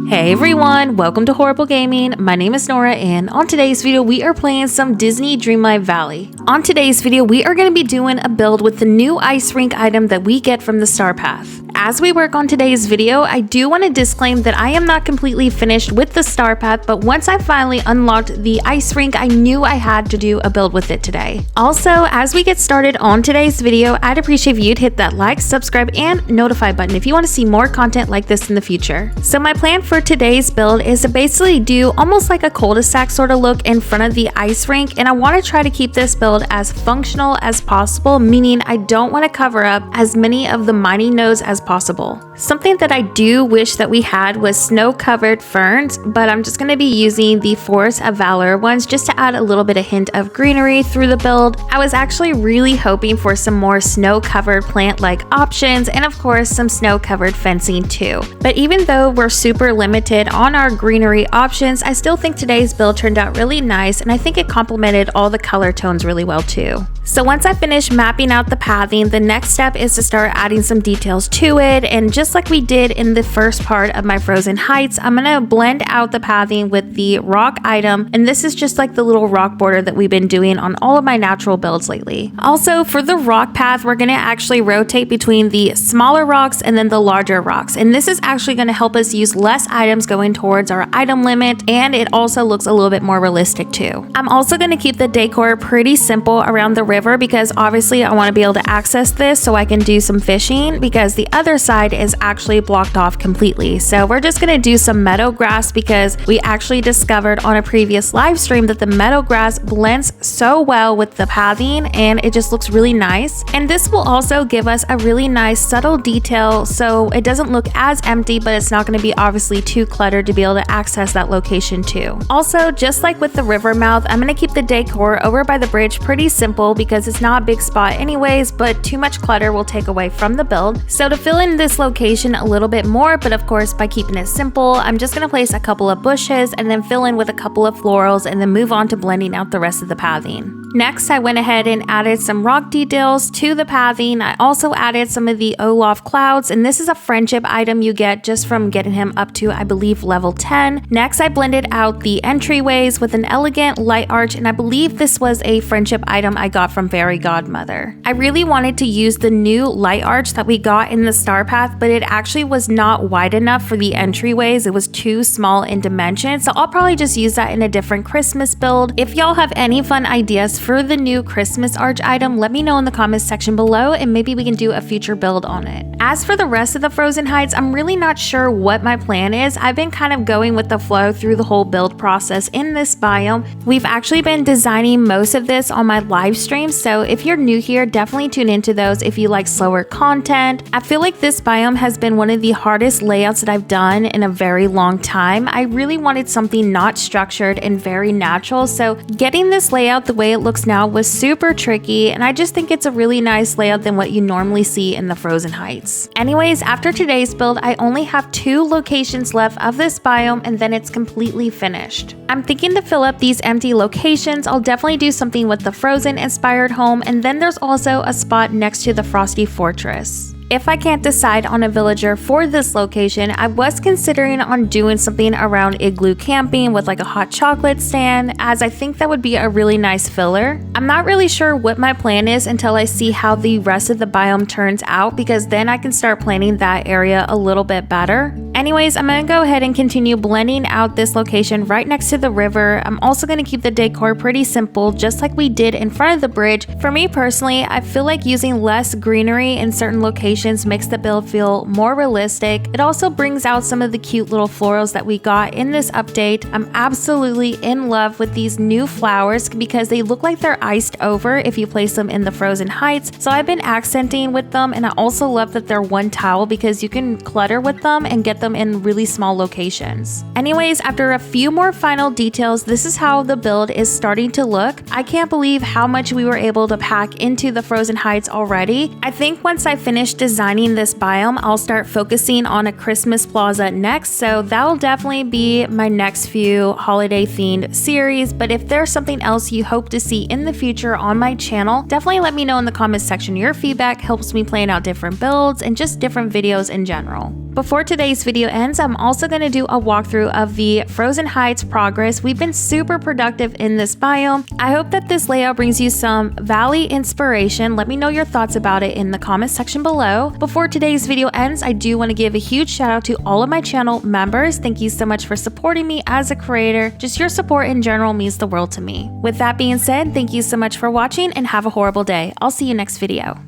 Hey everyone, welcome to Horrible Gaming. My name is Nora and on today's video we are playing some Disney Dreamlight Valley. On today's video we are going to be doing a build with the new ice rink item that we get from the Star Path. As we work on today's video, I do want to disclaim that I am not completely finished with the Star Path, but once I finally unlocked the ice rink, I knew I had to do a build with it today. Also, as we get started on today's video, I'd appreciate if you'd hit that like, subscribe, and notify button if you want to see more content like this in the future. So my plan for today's build is to basically do almost like a cul-de-sac sort of look in front of the ice rink, and I want to try to keep this build as functional as possible, meaning I don't want to cover up as many of the mining nodes as possible. Something that I do wish that we had was snow-covered ferns, but I'm just going to be using the Forest of Valor ones just to add a little bit of hint of greenery through the build. I was actually really hoping for some more snow-covered plant-like options and of course some snow-covered fencing too. But even though we're super limited on our greenery options, I still think today's build turned out really nice and I think it complemented all the color tones really well too. So once I finish mapping out the pathing, the next step is to start adding some details to it, and just like we did in the first part of my Frozen Heights, I'm gonna blend out the pathing with the rock item, and this is just like the little rock border that we've been doing on all of my natural builds lately. Also, for the rock path, we're gonna actually rotate between the smaller rocks and then the larger rocks, and this is actually gonna help us use less items going towards our item limit, and it also looks a little bit more realistic too. I'm also gonna keep the decor pretty simple around the river because obviously I want to be able to access this so I can do some fishing, because the other side is actually blocked off completely. So we're just going to do some meadow grass because we actually discovered on a previous live stream that the meadow grass blends so well with the pathing and it just looks really nice. And this will also give us a really nice subtle detail so it doesn't look as empty, but it's not going to be obviously too cluttered to be able to access that location too. Also, just like with the river mouth, I'm going to keep the decor over by the bridge pretty simple because it's not a big spot anyways, but too much clutter will take away from the build. So to fill in this location a little bit more, but of course by keeping it simple, I'm just going to place a couple of bushes and then fill in with a couple of florals and then move on to blending out the rest of the pathing. Next, I went ahead and added some rock details to the pathing. I also added some of the Olaf clouds, and this is a friendship item you get just from getting him up to, I believe, level 10. Next, I blended out the entryways with an elegant light arch, and I believe this was a friendship item I got from Fairy Godmother. I really wanted to use the new light arch that we got in the Star Path, but it actually was not wide enough for the entryways. It was too small in dimension, so I'll probably just use that in a different Christmas build. If y'all have any fun ideas for the new Christmas arch item, let me know in the comments section below and maybe we can do a future build on it. As for the rest of the Frozen Heights, I'm really not sure what my plan is. I've been kind of going with the flow through the whole build process in this biome. We've actually been designing most of this on my live streams, so if you're new here, definitely tune into those if you like slower content. I feel like this biome has been one of the hardest layouts that I've done in a very long time. I really wanted something not structured and very natural, so getting this layout the way it looks now was super tricky, and I just think it's a really nice layout than what you normally see in the Frozen Heights. Anyways, after today's build, I only have 2 locations left of this biome and then it's completely finished. I'm thinking to fill up these empty locations. I'll definitely do something with the Frozen inspired home, and then there's also a spot next to the Frosty Fortress. If I can't decide on a villager for this location, I was considering on doing something around igloo camping with like a hot chocolate stand, as I think that would be a really nice filler. I'm not really sure what my plan is until I see how the rest of the biome turns out, because then I can start planning that area a little bit better. Anyways, I'm going to go ahead and continue blending out this location right next to the river. I'm also going to keep the decor pretty simple, just like we did in front of the bridge. For me personally, I feel like using less greenery in certain locations makes the build feel more realistic. It also brings out some of the cute little florals that we got in this update. I'm absolutely in love with these new flowers because they look like they're iced over if you place them in the Frozen Heights. So I've been accenting with them, and I also love that they're one tile because you can clutter with them and get them in really small locations. Anyways, after a few more final details, this is how the build is starting to look. I can't believe how much we were able to pack into the Frozen Heights already. I think once I finish designing this biome, I'll start focusing on a Christmas plaza next, so that'll definitely be my next few holiday themed series. But if there's something else you hope to see in the future on my channel, definitely let me know in the comments section. Your feedback helps me plan out different builds and just different videos in general. Before today's video ends, I'm also going to do a walkthrough of the Frozen Heights progress. We've been super productive in this biome. I hope that this layout brings you some valley inspiration. Let me know your thoughts about it in the comment section below. Before today's video ends, I do want to give a huge shout out to all of my channel members. Thank you so much for supporting me as a creator. Just your support in general means the world to me. With that being said, thank you so much for watching and have a horrible day. I'll see you next video.